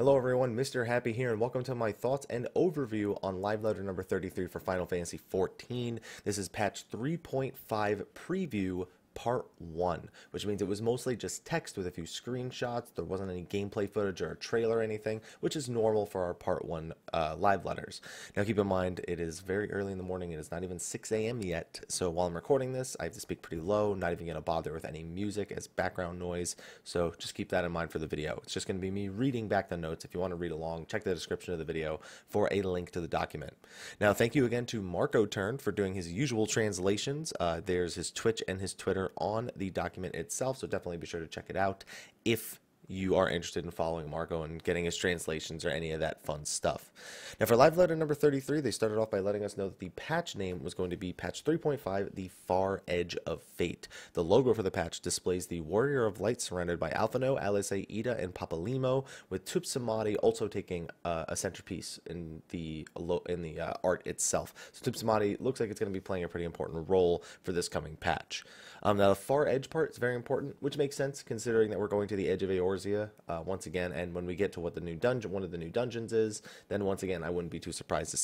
Hello everyone, Mr. Happy here, and welcome to my thoughts and overview on live letter number 33 for Final Fantasy XIV. This is patch 3.5 preview part 1, which means it was mostly just text with a few screenshots. There wasn't any gameplay footage or a trailer or anything, which is normal for our part 1 live letters. Now keep in mind, it is very early in the morning. It is not even 6 a.m. yet, so while I'm recording this, I have to speak pretty low, not even going to bother with any music as background noise, so just keep that in mind for the video. It's just going to be me reading back the notes. If you want to read along, check the description of the video for a link to the document. Now, thank you again to Marco Turn for doing his usual translations. There's his Twitch and his Twitter on the document itself, so definitely be sure to check it out if you are interested in following Marco and getting his translations or any of that fun stuff. Now for live letter number 33, they started off by letting us know that the patch name was going to be patch 3.5, the Far Edge of Fate. The logo for the patch displays the Warrior of Light surrendered by Alphino, Alice, Ida, and Papalimo, with Tupsamati also taking a centerpiece in the art itself. So Tupsamati looks like it's going to be playing a pretty important role for this coming patch. Now the Far Edge part is very important, which makes sense considering that we're going to the edge of Eorzea once again, and when we get to what the new dungeon, one of the new dungeons is, then once again I wouldn't be too surprised to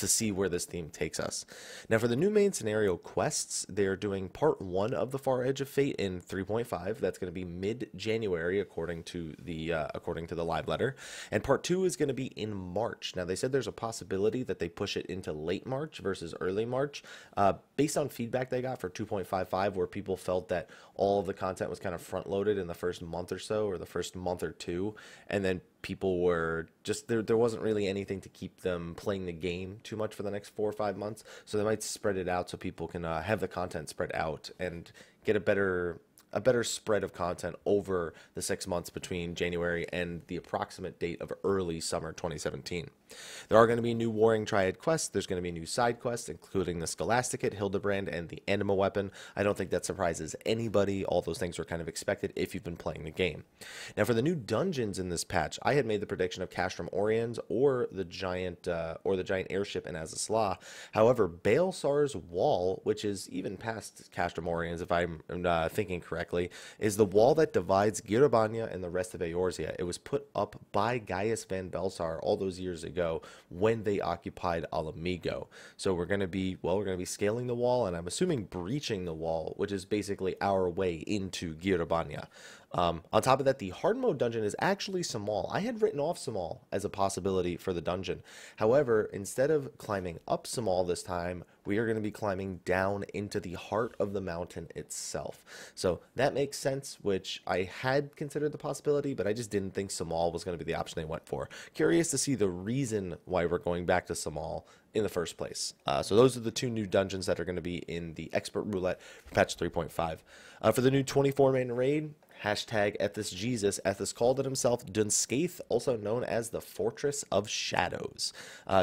see where this theme takes us. Now for the new main scenario quests, they're doing part 1 of the Far Edge of Fate in 3.5. That's going to be mid-January according to the live letter, and part 2 is going to be in March. Now they said there's a possibility that they push it into late March versus early March, based on feedback they got for 2.55, where people felt that all of the content was kind of front loaded in the first month or so, or the first month or two, and then people were just there wasn't really anything to keep them playing the game too much for the next 4 or 5 months, so they might spread it out so people can have the content spread out and get a better spread of content over the 6 months between January and the approximate date of early summer 2017. There are going to be new Warring Triad quests. There's going to be new side quests, including the Scholasticate, Hildebrand, and the Anima Weapon. I don't think that surprises anybody. All those things are kind of expected if you've been playing the game. Now, for the new dungeons in this patch, I had made the prediction of Castrum Oriens or the giant airship in Azazla. However, Baelsar's Wall, which is even past Castrum Oriens, if I'm thinking correctly, is the wall that divides Girabanya and the rest of Eorzea. It was put up by Gaius van Belsar all those years ago when they occupied Alamigo. So we're going to be scaling the wall, and I'm assuming breaching the wall, which is basically our way into Girabanya. On top of that, the hard mode dungeon is actually Samal. I had written off Samal as a possibility for the dungeon. However, instead of climbing up Samal this time, we are going to be climbing down into the heart of the mountain itself. So that makes sense, which I had considered the possibility, but I just didn't think Samal was going to be the option they went for. Curious to see the reason why we're going back to Samal in the first place. So those are the 2 new dungeons that are going to be in the Expert Roulette for patch 3.5. For the new 24-man raid, hashtag #EthysJesus, Ethys called it himself Dunskaith, also known as the Fortress of Shadows.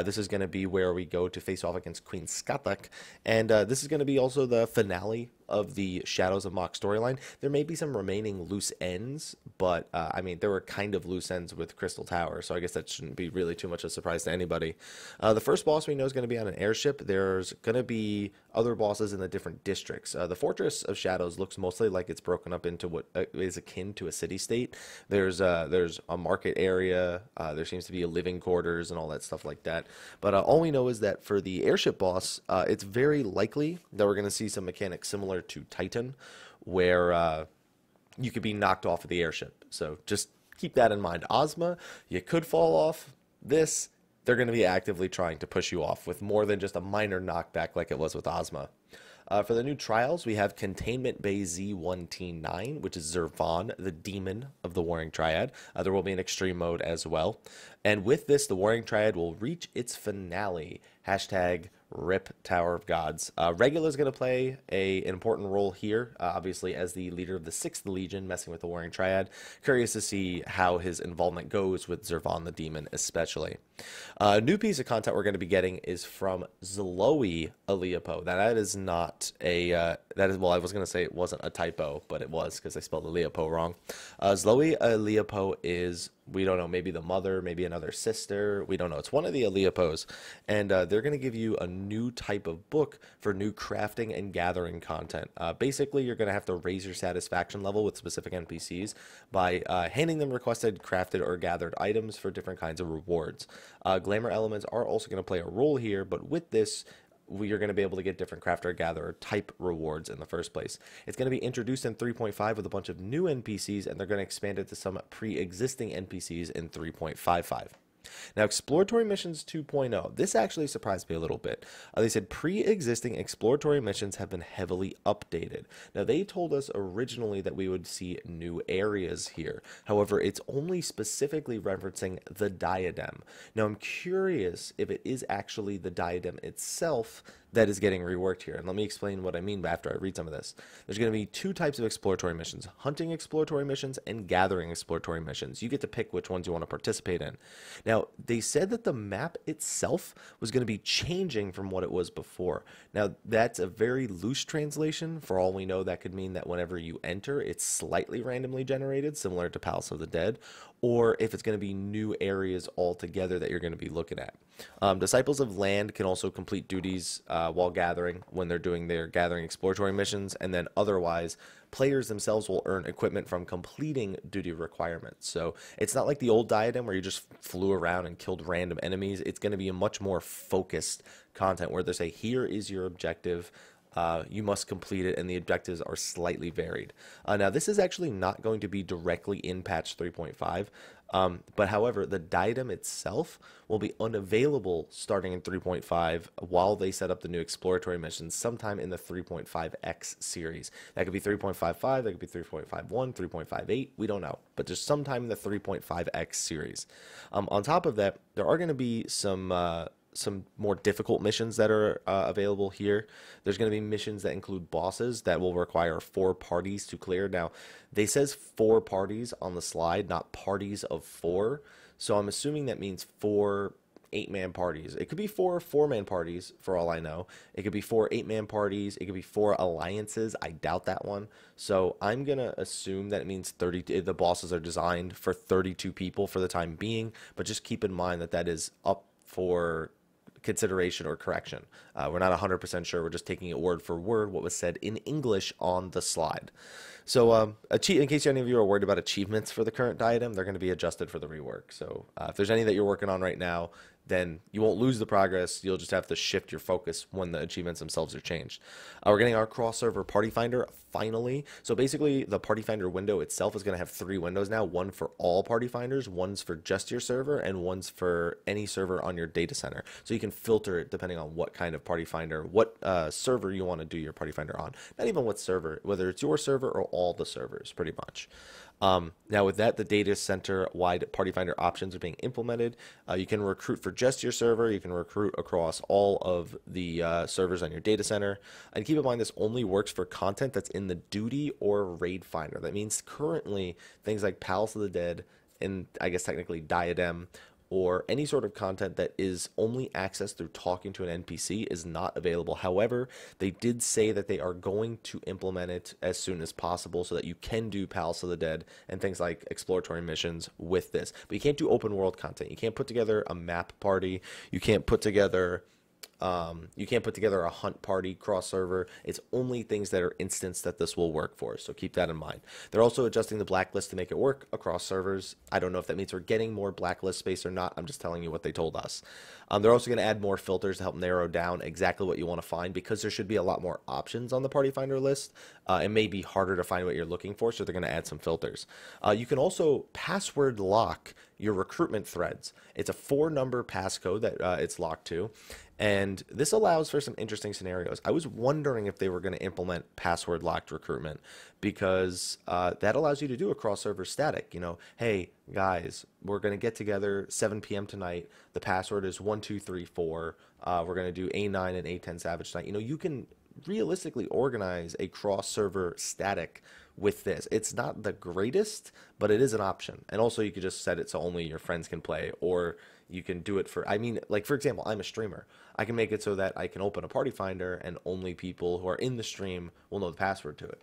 This is going to be where we go to face off against Queen Skathak, and this is going to be also the finale of the Shadows of Mach storyline. There may be some remaining loose ends, but I mean, there were kind of loose ends with Crystal Tower, so I guess that shouldn't be really too much of a surprise to anybody. The first boss we know is going to be on an airship. There's going to be other bosses in the different districts. The Fortress of Shadows looks mostly like it's broken up into what is akin to a city-state. There's a market area, there seems to be a living quarters and all that stuff like that. But all we know is that for the airship boss, it's very likely that we're going to see some mechanics similar to Titan, where you could be knocked off of the airship. So just keep that in mind. Ozma, you could fall off. This, they're going to be actively trying to push you off with more than just a minor knockback like it was with Ozma. For the new trials, we have Containment Bay Z1T9, which is Zervan, the demon of the Warring Triad. There will be an extreme mode as well. And with this, the Warring Triad will reach its finale. Hashtag RIP Tower of Gods. Regula is going to play an important role here, obviously as the leader of the 6th Legion, messing with the Warring Triad. Curious to see how his involvement goes with Zervan the Demon, especially. A new piece of content we're going to be getting is from Zloe Aleapo. Now, that is not a, well, I was going to say it wasn't a typo, but it was because I spelled Aleapo wrong. Zloe Aleapo is we don't know, maybe the mother, maybe another sister. We don't know. It's one of the Aleapos. And they're going to give you a new type of book for new crafting and gathering content. Basically, you're going to have to raise your satisfaction level with specific NPCs by handing them requested, crafted, or gathered items for different kinds of rewards. Glamour elements are also going to play a role here, but with this, you're going to be able to get different crafter gatherer type rewards in the first place. It's going to be introduced in 3.5 with a bunch of new NPCs, and they're going to expand it to some pre-existing NPCs in 3.55. Now, Exploratory Missions 2.0, this actually surprised me a little bit. They said pre-existing exploratory missions have been heavily updated. Now, they told us originally that we would see new areas here. However, it's only specifically referencing the diadem. Now, I'm curious if it is actually the diadem itself that is getting reworked here. And let me explain what I mean after I read some of this. There's going to be two types of exploratory missions: hunting exploratory missions and gathering exploratory missions. You get to pick which ones you want to participate in. Now, they said that the map itself was going to be changing from what it was before. Now, that's a very loose translation. For all we know, that could mean that whenever you enter, it's slightly randomly generated, similar to Palace of the Dead, or if it's going to be new areas altogether that you're going to be looking at. Disciples of Land can also complete duties while gathering when they're doing their gathering exploratory missions, and then otherwise, players themselves will earn equipment from completing duty requirements. So it's not like the old Diadem where you just flew around and killed random enemies. It's going to be a much more focused content where they say, here is your objective. You must complete it, and the objectives are slightly varied. Now, this is actually not going to be directly in patch 3.5, but however, the diadem itself will be unavailable starting in 3.5 while they set up the new exploratory missions sometime in the 3.5x series. That could be 3.55, that could be 3.51, 3.58, we don't know, but there's sometime in the 3.5x series. On top of that, there are going to be some more difficult missions that are available here. There's going to be missions that include bosses that will require 4 parties to clear. Now, they says 4 parties on the slide, not parties of 4. So I'm assuming that means 4 8-man parties. It could be 4 4-man parties for all I know. It could be 4 8-man parties. It could be 4 alliances. I doubt that one. So I'm going to assume that it means 30. The bosses are designed for 32 people for the time being, but just keep in mind that that is up for consideration or correction. We're not 100% sure. We're just taking it word for word what was said in English on the slide. So in case any of you are worried about achievements for the current diadem, they're going to be adjusted for the rework. So if there's any that you're working on right now, then you won't lose the progress. You'll just have to shift your focus when the achievements themselves are changed. We're getting our cross-server party finder finally. So basically, the party finder window itself is going to have 3 windows now. One for all party finders, one's for just your server, and one's for any server on your data center. So you can filter it depending on what kind of party finder, what server you want to do your party finder on. Not even what server, whether it's your server or all the servers, pretty much. Now with that, the data center wide party finder options are being implemented. You can recruit for just your server. You can recruit across all of the servers on your data center. And keep in mind, this only works for content that's in the duty or raid finder. That means currently things like Palace of the Dead and I guess technically Diadem or any sort of content that is only accessed through talking to an NPC is not available. However, they did say that they are going to implement it as soon as possible so that you can do Palace of the Dead and things like exploratory missions with this. But you can't do open world content. You can't put together a map party. You can't put together a hunt party cross server. It's only things that are instanced that this will work for. So keep that in mind. They're also adjusting the blacklist to make it work across servers. I don't know if that means we're getting more blacklist space or not. I'm just telling you what they told us. They're also going to add more filters to help narrow down exactly what you want to find, because there should be a lot more options on the party finder list. It may be harder to find what you're looking for, so they're going to add some filters. You can also password lock your recruitment threads. It's a 4-number passcode that it's locked to. And this allows for some interesting scenarios. I was wondering if they were going to implement password locked recruitment, because that allows you to do a cross-server static. You know, hey, guys, we're going to get together 7 p.m. tonight. The password is 1234. We're going to do A9 and A10 Savage tonight. You know, you can realistically organize a cross-server static with this. It's not the greatest, but it is an option. And also you could just set it so only your friends can play, or you can do it for, I mean, like for example, I'm a streamer. I can make it so that I can open a party finder and only people who are in the stream will know the password to it.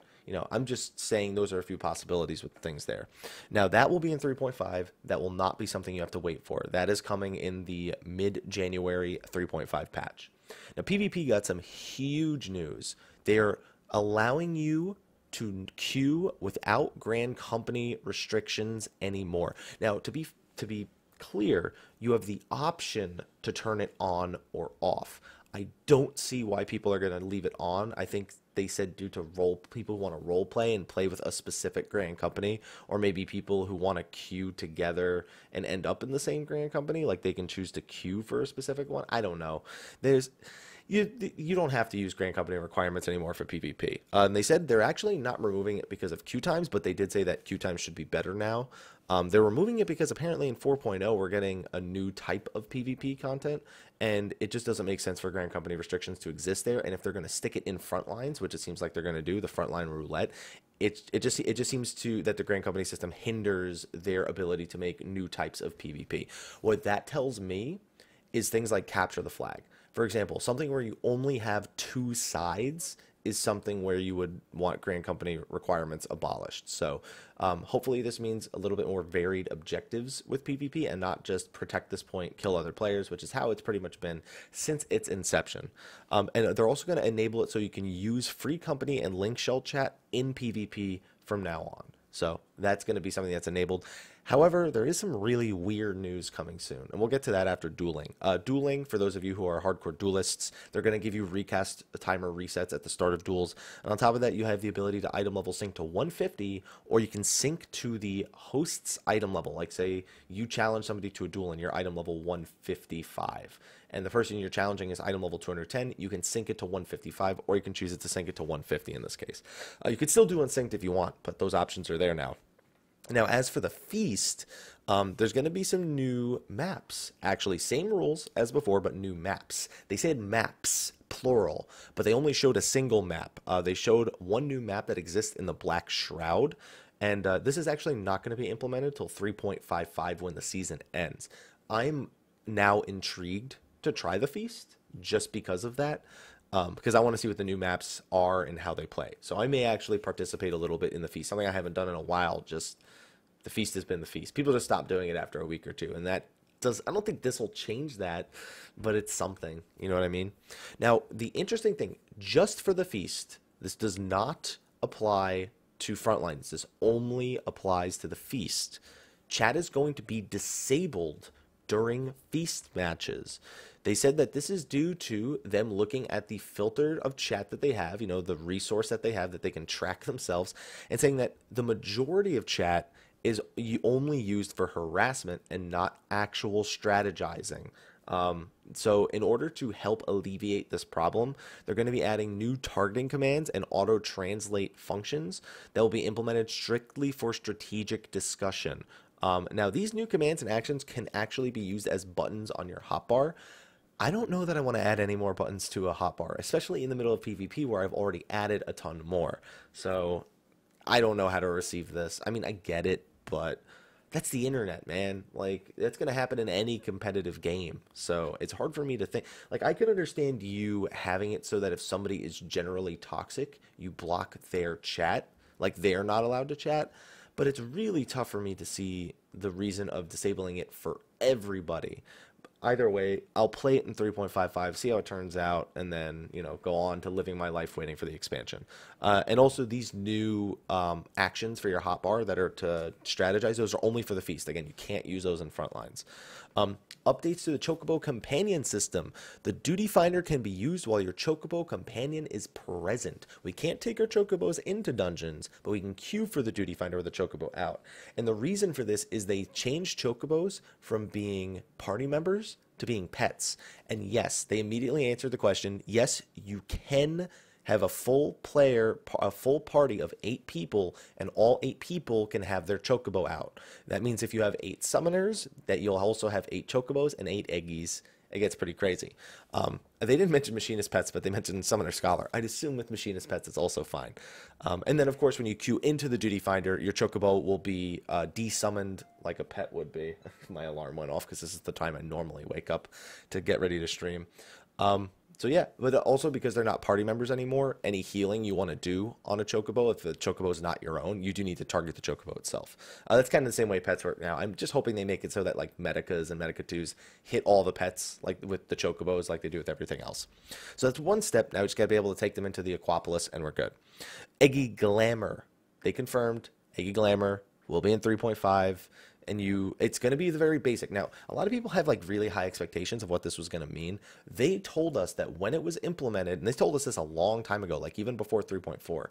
I'm just saying those are a few possibilities with things there. Now, that will be in 3.5. That will not be something you have to wait for. That is coming in the mid-January 3.5 patch. Now, PvP got some huge news. They're allowing you to queue without Grand Company restrictions anymore. Now, to be clear, you have the option to turn it on or off. I don't see why people are going to leave it on. I think they said due to people who want to role play and play with a specific Grand Company, or maybe people who want to queue together and end up in the same Grand Company, like they can choose to queue for a specific one. I don't know. You don't have to use Grand Company requirements anymore for PvP. And they said they're actually not removing it because of queue times, but they did say that queue times should be better now. They're removing it because apparently in 4.0 we're getting a new type of PvP content, and it just doesn't make sense for Grand Company restrictions to exist there. And if they're going to stick it in front lines, which it seems like they're going to do, the frontline roulette, it just seems to that the Grand Company system hinders their ability to make new types of PvP. What that tells me is things like capture the flag. For example, something where you only have two sides is something where you would want Grand Company requirements abolished. So hopefully this means a little bit more varied objectives with PvP and not just protect this point, kill other players, which is how it's pretty much been since its inception. And they're also going to enable it so you can use Free Company and Link Shell chat in PvP from now on. So that's going to be something that's enabled. However, there is some really weird news coming soon, and we'll get to that after dueling. Dueling, for those of you who are hardcore duelists, they're going to give you recast timer resets at the start of duels. And on top of that, you have the ability to item level sync to 150, or you can sync to the host's item level. Like, say, you challenge somebody to a duel and you're item level 155. And the person you're challenging is item level 210, you can sync it to 155, or you can choose it to sync it to 150 in this case. You could still do unsynced if you want, but those options are there now. Now, as for the feast, there's going to be some new maps. Actually, same rules as before, but new maps. They said maps, plural, but they only showed a single map. They showed one new map that exists in the Black Shroud, and this is actually not going to be implemented till 3.55 when the season ends. I'm now intrigued to try the feast just because of that. Because I want to see what the new maps are and how they play. So I may actually participate a little bit in the feast, something I haven't done in a while. Just the feast has been the feast. People just stop doing it after a week or two, and I don't think this will change that, but it's something. You know what I mean? Now, the interesting thing, just for the feast, this does not apply to frontlines. This only applies to the feast. Chat is going to be disabled during feast matches. They said that this is due to them looking at the filter of chat that they have, the resource that they have that they can track themselves, and saying that the majority of chat is only used for harassment and not actual strategizing. So in order to help alleviate this problem, they're going to be adding new targeting commands and auto-translate functions that will be implemented strictly for strategic discussion. Now, these new commands and actions can actually be used as buttons on your hotbar. I don't know that I want to add any more buttons to a hotbar, especially in the middle of PvP where I've already added a ton more. So I don't know how to receive this. I mean, I get it, but that's the internet, man. Like, that's going to happen in any competitive game. So it's hard for me to think. Like, I could understand you having it so that if somebody is generally toxic, you block their chat. Like, they're not allowed to chat. But it's really tough for me to see the reason of disabling it for everybody. Either way, I'll play it in 3.55, see how it turns out, and then, go on to living my life waiting for the expansion. And also, these new actions for your hotbar that are to strategize, those are only for the feast. Again, you can't use those in frontlines. Updates to the Chocobo Companion system. The Duty Finder can be used while your Chocobo Companion is present. We can't take our Chocobos into dungeons, but we can queue for the Duty Finder with the Chocobo out. And the reason for this is they changed Chocobos from being party members to being pets. And yes, they immediately answered the question, yes, you can have a full party of 8 people, and all 8 people can have their chocobo out. That means if you have 8 summoners, that you'll also have 8 chocobos and 8 eggies. It gets pretty crazy. They didn't mention machinist pets, but they mentioned summoner scholar. I'd assume with machinist pets it's also fine. And then, of course, when you queue into the duty finder, your chocobo will be desummoned like a pet would be. My alarm went off because this is the time I normally wake up to get ready to stream. So yeah, but also because they're not party members anymore, any healing you want to do on a chocobo, if the chocobo is not your own, you do need to target the chocobo itself. That's kind of the same way pets work now. I'm just hoping they make it so that like Medicas and Medicatus hit all the pets like with the chocobos like they do with everything else. So that's one step. Now we just got to be able to take them into the Aquapolis and we're good. Eggy Glamour. They confirmed Eggy Glamour will be in 3.5. And it's going to be the very basic. Now, a lot of people have like really high expectations of what this was going to mean. They told us that when it was implemented, and they told us this a long time ago, like even before 3.4,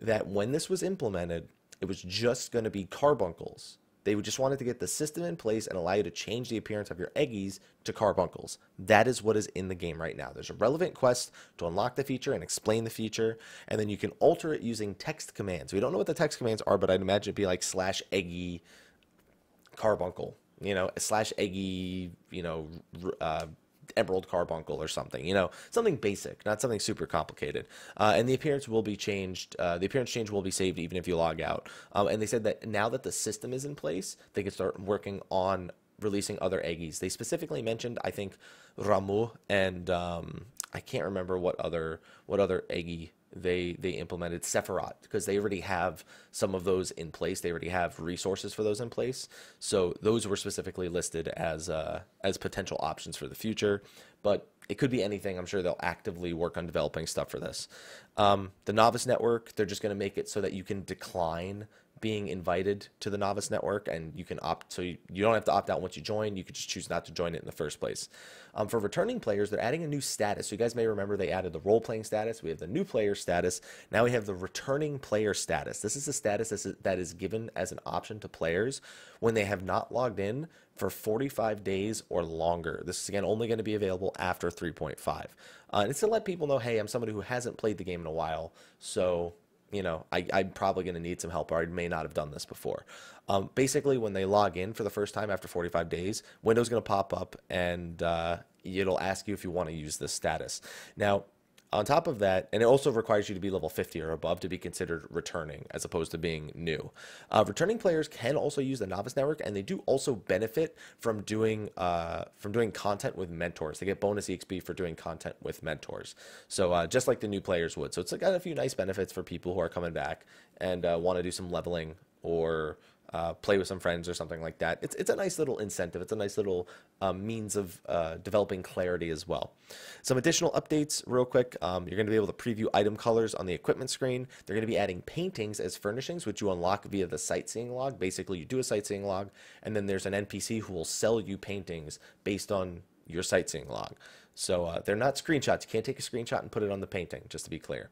that when this was implemented, it was just going to be carbuncles. They just wanted to get the system in place and allow you to change the appearance of your eggies to carbuncles. That is what is in the game right now. There's a relevant quest to unlock the feature and explain the feature, and then you can alter it using text commands. We don't know what the text commands are, but I'd imagine it'd be like /eggy carbuncle, /eggy, emerald carbuncle or something, something basic, not something super complicated. And the appearance will be changed. The appearance change will be saved even if you log out. And they said that now that the system is in place, they can start working on releasing other eggies. They specifically mentioned, I think, Ramu and I can't remember what other eggy they implemented, Sephiroth, because they already have some of those in place. They already have resources for those in place. So those were specifically listed as potential options for the future. But it could be anything. I'm sure they'll actively work on developing stuff for this. The Novice Network, they're just going to make it so that you can decline being invited to the Novice Network, and you can opt, so you don't have to opt out once you join. You could just choose not to join it in the first place. For returning players, they're adding a new status. So you guys may remember they added the role-playing status. We have the new player status. Now we have the returning player status. This is the status that is given as an option to players when they have not logged in for 45 days or longer. This is, again, only going to be available after 3.5. And it's to let people know, hey, I'm somebody who hasn't played the game in a while, so I'm probably going to need some help, or I may not have done this before. Basically, when they log in for the first time after 45 days, Window's going to pop up, and it'll ask you if you want to use this status. Now, on top of that, and it also requires you to be level 50 or above to be considered returning as opposed to being new. Returning players can also use the Novice Network, and they do also benefit from doing content with mentors. They get bonus EXP for doing content with mentors. So just like the new players would. So it's got a few nice benefits for people who are coming back and want to do some leveling or play with some friends or something like that. It's a nice little incentive. It's a nice little means of developing clarity as well. Some additional updates real quick. You're going to be able to preview item colors on the equipment screen. They're going to be adding paintings as furnishings, which you unlock via the sightseeing log. Basically, you do a sightseeing log, and then there's an NPC who will sell you paintings based on your sightseeing log. So they're not screenshots. You can't take a screenshot and put it on the painting, just to be clear.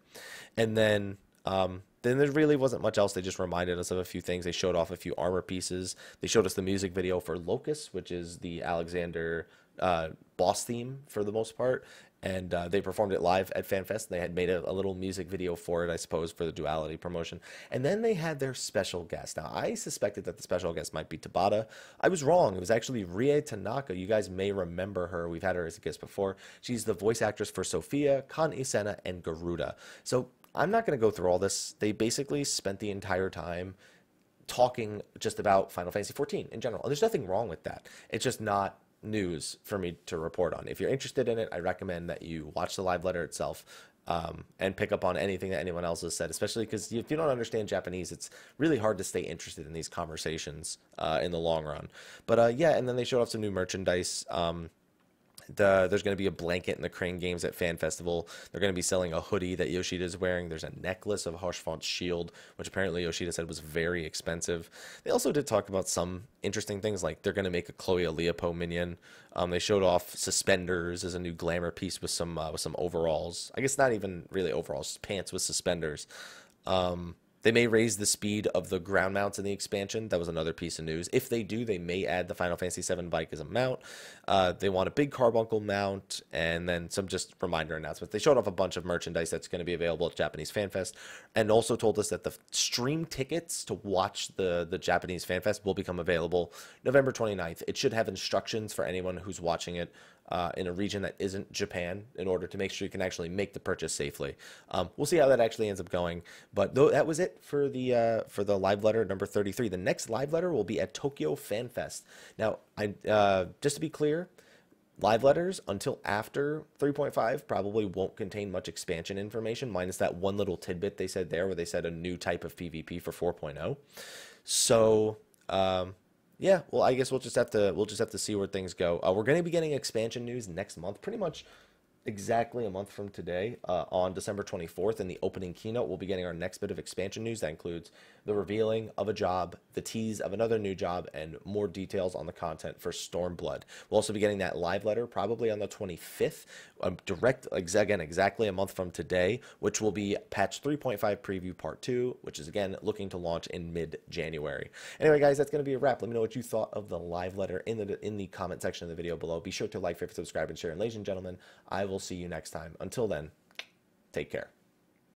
And then there really wasn't much else. They just reminded us of a few things. They showed off a few armor pieces. They showed us the music video for Locust, which is the Alexander boss theme for the most part. And they performed it live at FanFest. They had made a little music video for it, I suppose, for the Duality promotion. And then they had their special guest. Now, I suspected that the special guest might be Tabata. I was wrong. It was actually Rie Tanaka. You guys may remember her. We've had her as a guest before. She's the voice actress for Sophia, Kan Isena, and Garuda. So I'm not going to go through all this. They basically spent the entire time talking just about Final Fantasy XIV in general. And there's nothing wrong with that. It's just not news for me to report on. If you're interested in it, I recommend that you watch the live letter itself and pick up on anything that anyone else has said, especially because if you don't understand Japanese, it's really hard to stay interested in these conversations in the long run. But yeah, and then they showed off some new merchandise. There's going to be a blanket in the Crane Games at Fan Festival. They're going to be selling a hoodie that Yoshida is wearing. There's a necklace of Harshfont's shield, which apparently Yoshida said was very expensive. They also did talk about some interesting things, like they're going to make a Chloe Leopo minion. They showed off suspenders as a new glamour piece with some overalls. I guess not even really overalls, pants with suspenders. They may raise the speed of the ground mounts in the expansion. That was another piece of news. If they do, they may add the Final Fantasy VII bike as a mount. They want a big carbuncle mount, and then some just reminder announcements. They showed off a bunch of merchandise that's going to be available at Japanese Fan Fest, and also told us that the stream tickets to watch the Japanese Fan Fest will become available November 29th. It should have instructions for anyone who's watching it in a region that isn't Japan, in order to make sure you can actually make the purchase safely. We'll see how that actually ends up going. But that was it for the live letter number 33. The next live letter will be at Tokyo Fan Fest. Now, just to be clear, Live letters until after 3.5 probably won't contain much expansion information, minus that one little tidbit they said there where they said a new type of PvP for 4.0. So, yeah, well, I guess we'll just have to see where things go. We're going to be getting expansion news next month, pretty much exactly a month from today, on December 24th. In the opening keynote, we'll be getting our next bit of expansion news. That includes the revealing of a job, the tease of another new job, and more details on the content for Stormblood. We'll also be getting that live letter probably on the 25th, again, exactly a month from today, which will be patch 3.5 preview part 2, which is, again, looking to launch in mid-January. Anyway, guys, that's going to be a wrap. Let me know what you thought of the live letter in the comment section of the video below. Be sure to like, favorite, subscribe, and share. And ladies and gentlemen, I will see you next time. Until then, take care.